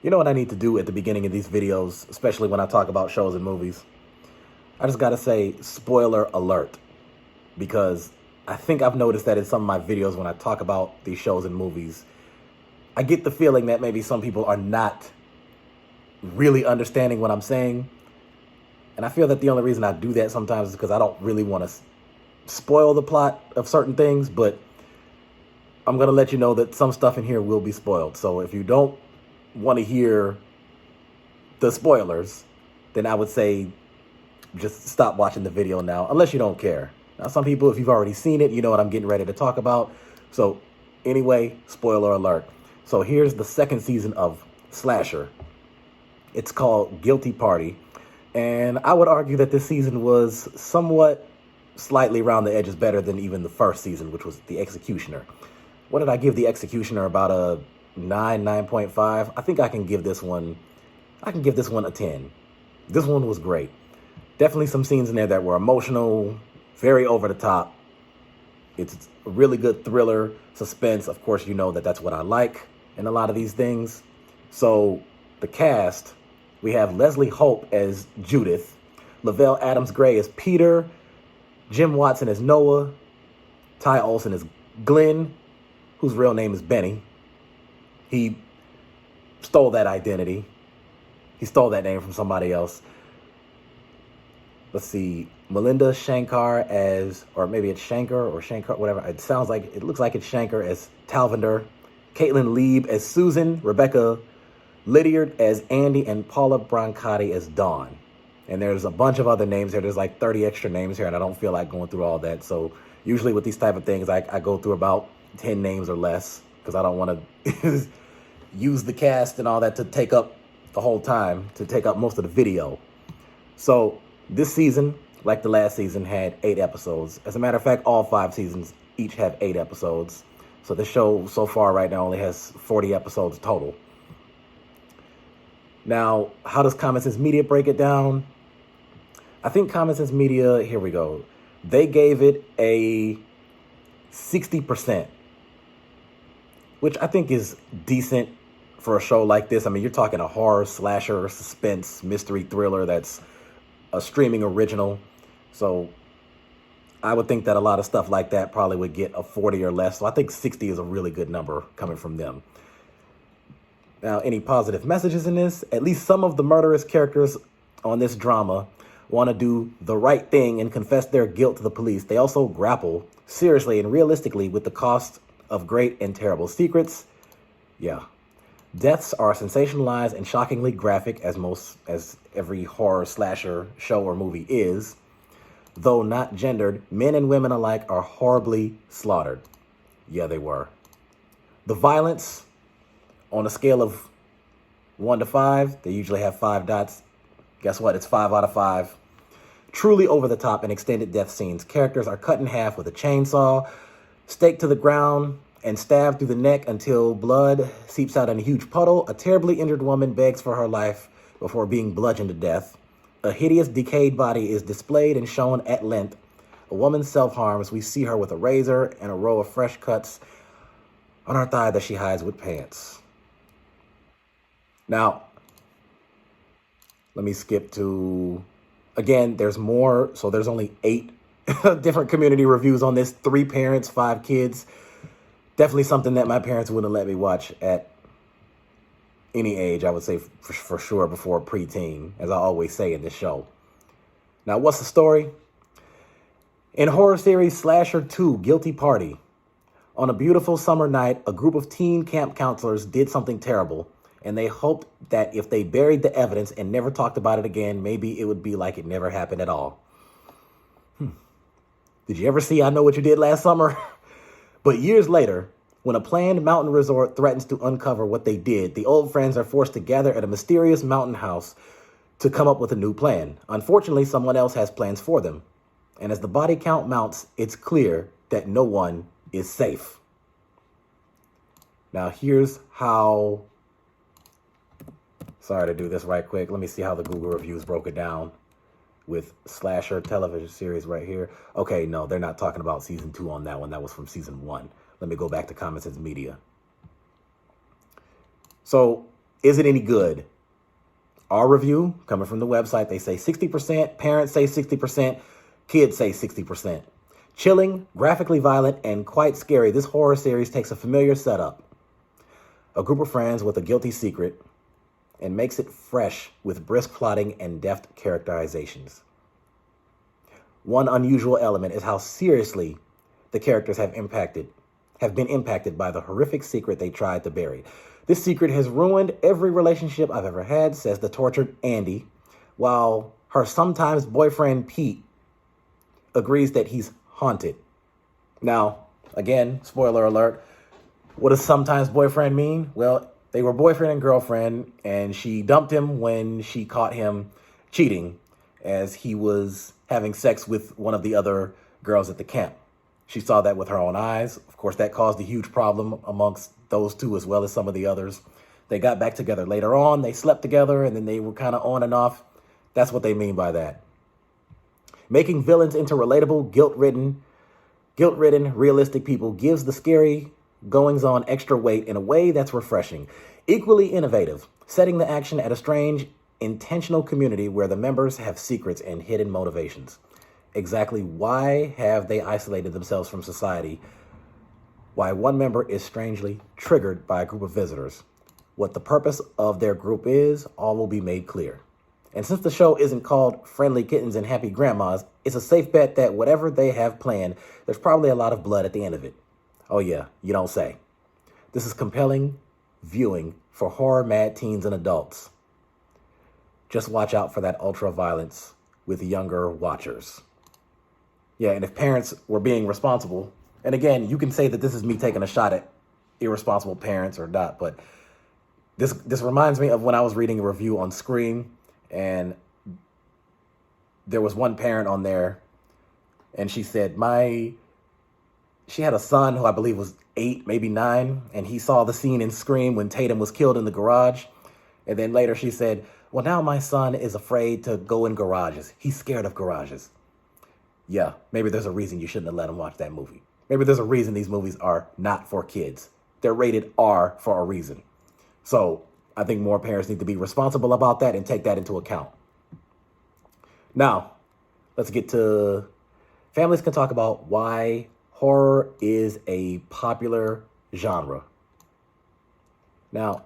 You know what I need to do at the beginning of these videos, especially when I talk about shows and movies? I just gotta say, spoiler alert, because I think I've noticed that in some of my videos when I talk about these shows and movies, I get the feeling that maybe some people are not really understanding what I'm saying. And I feel that the only reason I do that sometimes is because I don't really want to spoil the plot of certain things, but I'm going to let you know that some stuff in here will be spoiled. So if you don't want to hear the spoilers, then I would say just stop watching the video now, unless you don't care. Now, some people, if you've already seen it, you know what I'm getting ready to talk about. So anyway, spoiler alert. So here's the second season of Slasher. It's called Guilty Party. And I would argue that this season was somewhat slightly around the edges better than even the first season, which was The Executioner. What did I give The Executioner? About a 9.5. I think I can give this one a 10. This one was great. Definitely some scenes in there that were emotional, very over the top. It's a really good thriller, suspense. Of course, you know that that's what I like in a lot of these things. So the cast, we have Leslie Hope as Judith, Lovell Adams Gray as Peter, Jim Watson as Noah, Ty Olsson as Glenn, whose real name is Benny. He stole that identity. He stole that name from somebody else. Let's see, Melinda Shankar as, or maybe it's Shankar or Shankar, whatever. It looks like it's Shankar as Talvinder, Kaitlyn Leeb as Susan, Rebecca Liddiard as Andy, and Paula Brancati as Dawn. And there's a bunch of other names here. There's like 30 extra names here, and I don't feel like going through all that. So usually with these type of things, I go through about 10 names or less, because I don't want to use the cast and all that to take up the whole time, to take up most of the video. So this season, like the last season, had 8 episodes. As a matter of fact, all 5 seasons each have 8 episodes. So this show so far right now only has 40 episodes total. Now, how does Common Sense Media break it down? I think Common Sense Media, here we go. They gave it a 60%, which I think is decent for a show like this. I mean, you're talking a horror, slasher, suspense, mystery thriller that's a streaming original. So I would think that a lot of stuff like that probably would get a 40 or less. So I think 60 is a really good number coming from them. Now, any positive messages in this? At least some of the murderous characters on this drama want to do the right thing and confess their guilt to the police. They also grapple seriously and realistically with the cost of great and terrible secrets. Yeah. Deaths are sensationalized and shockingly graphic, as every horror, slasher show or movie is. Though not gendered, men and women alike are horribly slaughtered. Yeah, they were. The violence, on a scale of 1 to 5, they usually have 5 dots. Guess what? It's 5 out of 5. Truly over the top and extended death scenes. Characters are cut in half with a chainsaw, staked to the ground, and stabbed through the neck until blood seeps out in a huge puddle. A terribly injured woman begs for her life before being bludgeoned to death. A hideous, decayed body is displayed and shown at length. A woman self-harms. We see her with a razor and a row of fresh cuts on her thigh that she hides with pants. Now, let me skip to, again, there's more. So there's only 8 different community reviews on this. 3 parents, 5 kids. Definitely something that my parents wouldn't let me watch at any age, I would say for sure before preteen, as I always say in this show. Now, what's the story? In horror series Slasher 2, Guilty Party, on a beautiful summer night, a group of teen camp counselors did something terrible, and they hoped that if they buried the evidence and never talked about it again, maybe it would be like it never happened at all. Did you ever see I Know What You Did Last Summer? But years later, when a planned mountain resort threatens to uncover what they did, the old friends are forced to gather at a mysterious mountain house to come up with a new plan. Unfortunately, someone else has plans for them. And as the body count mounts, it's clear that no one is safe. Now, here's how... Sorry to do this right quick. Let me see how the Google reviews broke it down with Slasher television series right here. Okay, no, they're not talking about season 2 on that one. That was from season 1. Let me go back to Common Sense Media. So Is it any good? Our review, coming from the website, they say 60%, parents say 60%, kids say 60%. Chilling, graphically violent, and quite scary, this horror series takes a familiar setup. A group of friends with a guilty secret and makes it fresh with brisk plotting and deft characterizations. One unusual element is how seriously the characters have been impacted by the horrific secret they tried to bury. This secret has ruined every relationship I've ever had, says the tortured Andy, while her sometimes boyfriend Pete agrees that he's haunted. Now, again, spoiler alert, what does sometimes boyfriend mean? Well, they were boyfriend and girlfriend, and she dumped him when she caught him cheating as he was having sex with one of the other girls at the camp. She saw that with her own eyes. Of course, that caused a huge problem amongst those two as well as some of the others. They got back together later on. They slept together, and then they were kind of on and off. That's what they mean by that. Making villains into relatable, guilt-ridden, realistic people gives the scary goings-on extra weight in a way that's refreshing. Equally innovative, setting the action at a strange, intentional community where the members have secrets and hidden motivations. Exactly why have they isolated themselves from society? Why one member is strangely triggered by a group of visitors? What the purpose of their group is, all will be made clear. And since the show isn't called Friendly Kittens and Happy Grandmas, it's a safe bet that whatever they have planned, there's probably a lot of blood at the end of it. Oh yeah, you don't say. This is compelling viewing for horror-mad teens and adults. Just watch out for that ultra-violence with younger watchers. Yeah, and if parents were being responsible, and again, you can say that this is me taking a shot at irresponsible parents or not, but this reminds me of when I was reading a review on Scream, and there was one parent on there, and she said, she had a son who I believe was 8, maybe 9, and he saw the scene in Scream when Tatum was killed in the garage. And then later she said, well, now my son is afraid to go in garages. He's scared of garages. Yeah, maybe there's a reason you shouldn't have let him watch that movie. Maybe there's a reason these movies are not for kids. They're rated R for a reason. So I think more parents need to be responsible about that and take that into account. Now, let's get to families can talk about why horror is a popular genre. Now,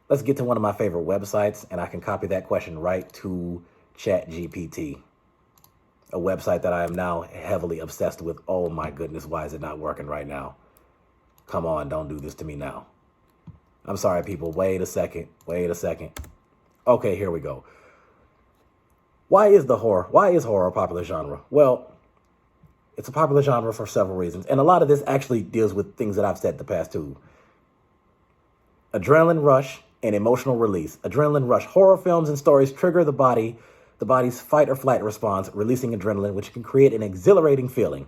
let's get to one of my favorite websites, and I can copy that question right to ChatGPT, a website that I am now heavily obsessed with. Oh my goodness, why is it not working right now? Come on, don't do this to me now. I'm sorry, people. Wait a second. Okay, here we go. Why is horror a popular genre? Well, it's a popular genre for several reasons. And a lot of this actually deals with things that I've said in the past too. Adrenaline rush and emotional release. Adrenaline rush. Horror films and stories trigger the body's fight or flight response, releasing adrenaline, which can create an exhilarating feeling.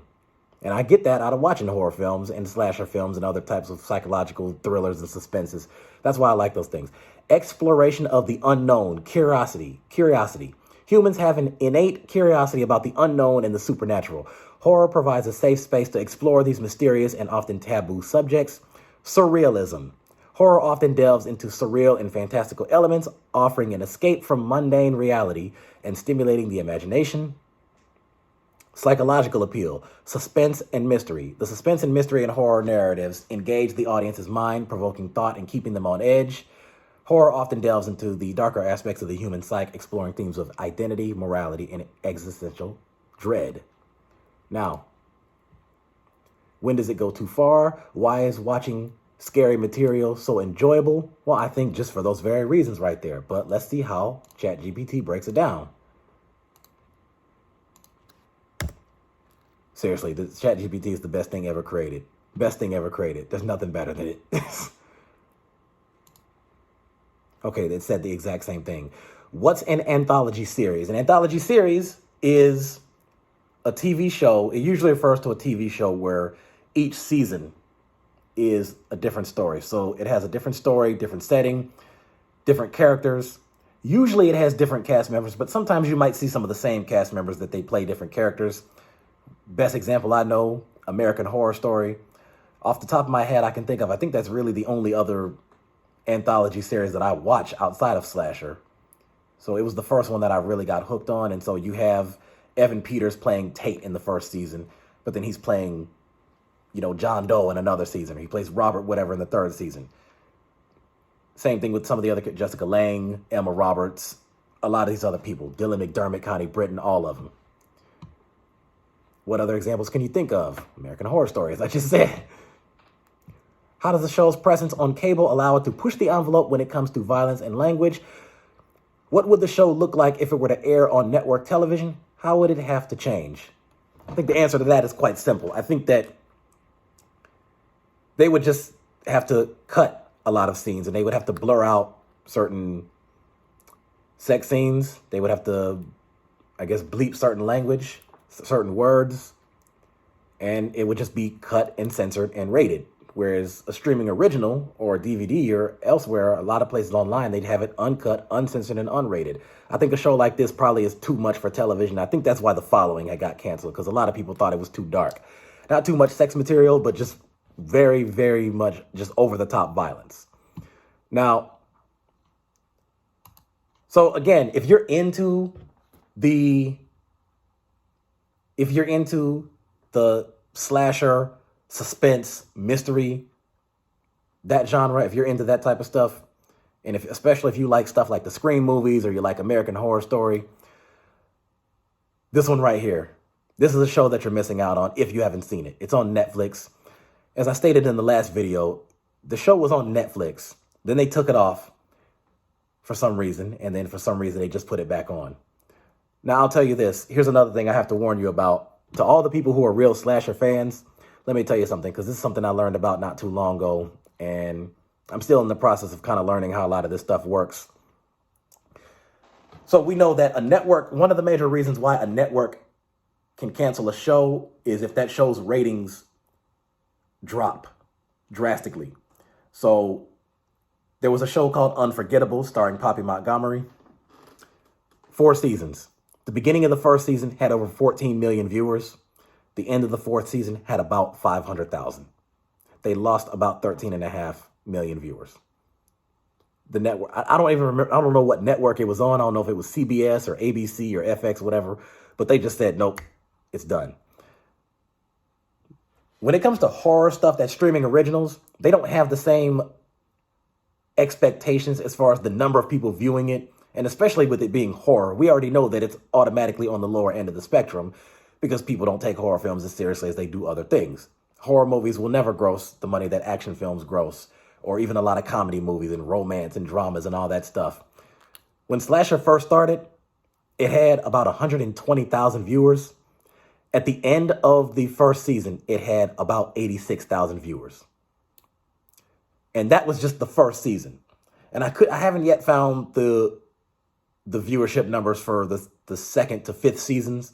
And I get that out of watching horror films and slasher films and other types of psychological thrillers and suspenses. That's why I like those things. Exploration of the unknown. Curiosity. Humans have an innate curiosity about the unknown and the supernatural. Horror provides a safe space to explore these mysterious and often taboo subjects. Surrealism. Horror often delves into surreal and fantastical elements, offering an escape from mundane reality and stimulating the imagination. Psychological appeal. Suspense and mystery. The suspense and mystery in horror narratives engage the audience's mind, provoking thought and keeping them on edge. Horror often delves into the darker aspects of the human psyche, exploring themes of identity, morality, and existential dread. Now, when does it go too far? Why is watching scary material so enjoyable? Well, I think just for those very reasons right there. But let's see how ChatGPT breaks it down. Seriously, the ChatGPT is the best thing ever created. Best thing ever created. There's nothing better than it. Okay, they said the exact same thing. What's an anthology series? An anthology series is a TV show. It usually refers to a TV show where each season is a different story. So it has a different story, different setting, different characters. Usually it has different cast members, but sometimes you might see some of the same cast members that they play different characters. Best example I know, American Horror Story. Off the top of my head, I can think of, I think that's really the only other anthology series that I watch outside of slasher. So it was the first one that I really got hooked on. And so you have Evan Peters playing Tate in the first season, but then he's playing, John Doe in another season. He plays Robert whatever in the third season. Same thing with some of the other, Jessica Lange, Emma Roberts, a lot of these other people, Dylan McDermott, Connie Britton, all of them. What other examples can you think of? American Horror Story, as I just said. How does the show's presence on cable allow it to push the envelope when it comes to violence and language? What would the show look like if it were to air on network television? How would it have to change? I think the answer to that is quite simple. I think that they would just have to cut a lot of scenes, and they would have to blur out certain sex scenes. They would have to, bleep certain language, certain words, and it would just be cut and censored and rated. Whereas a streaming original or a DVD or elsewhere, a lot of places online, they'd have it uncut, uncensored, and unrated. I think a show like this probably is too much for television. I think that's why The Following had got canceled, because a lot of people thought it was too dark. Not too much sex material, but just very, very much just over-the-top violence. Now, so again, if you're into the slasher, suspense, mystery, that genre, if you're into that type of stuff, and especially if you like stuff like the Scream movies or you like American Horror Story, this one right here, this is a show that you're missing out on if you haven't seen it. It's on Netflix. As I stated in the last video, the show was on Netflix. Then they took it off for some reason, and then for some reason they just put it back on. Now, I'll tell you this. Here's another thing I have to warn you about. To all the people who are real slasher fans, let me tell you something, because this is something I learned about not too long ago, and I'm still in the process of kind of learning how a lot of this stuff works. So we know that a network, one of the major reasons why a network can cancel a show is if that show's ratings drop drastically. So there was a show called Unforgettable starring Poppy Montgomery. 4 seasons. The beginning of the first season had over 14 million viewers. The end of the 4th season had about 500,000. They lost about 13.5 million viewers. The network, I don't even remember, I don't know what network it was on. I don't know if it was CBS or ABC or FX, whatever, but they just said, nope, it's done. When it comes to horror stuff that's streaming originals, they don't have the same expectations as far as the number of people viewing it. And especially with it being horror, we already know that it's automatically on the lower end of the spectrum, because people don't take horror films as seriously as they do other things. Horror movies will never gross the money that action films gross, or even a lot of comedy movies and romance and dramas and all that stuff. When slasher first started, it had about 120,000 viewers. At the end of the first season, it had about 86,000 viewers. And that was just the first season. And I haven't yet found the viewership numbers for the 2nd to 5th seasons,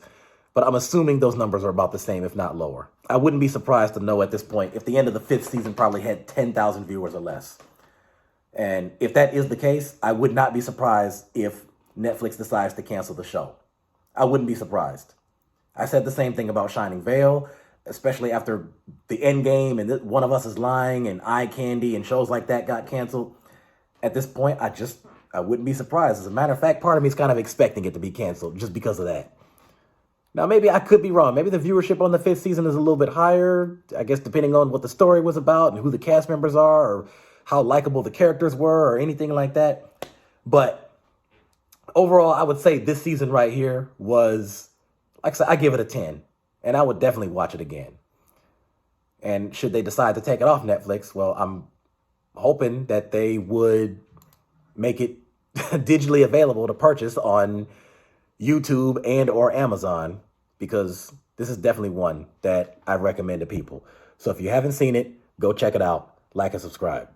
but I'm assuming those numbers are about the same, if not lower. I wouldn't be surprised to know at this point if the end of the 5th season probably had 10,000 viewers or less. And if that is the case, I would not be surprised if Netflix decides to cancel the show. I wouldn't be surprised. I said the same thing about Shining Vale, especially after the Endgame and One of Us is Lying and Eye Candy and shows like that got canceled. At this point, I wouldn't be surprised. As a matter of fact, part of me is kind of expecting it to be canceled just because of that. Now, maybe I could be wrong. Maybe the viewership on the 5th season is a little bit higher, I guess, depending on what the story was about and who the cast members are or how likable the characters were or anything like that. But overall, I would say this season right here was, like I said, I give it a 10, and I would definitely watch it again. And should they decide to take it off Netflix, well, I'm hoping that they would make it digitally available to purchase on YouTube and or Amazon, because this is definitely one that I recommend to people. So if you haven't seen it, go check it out, like and subscribe.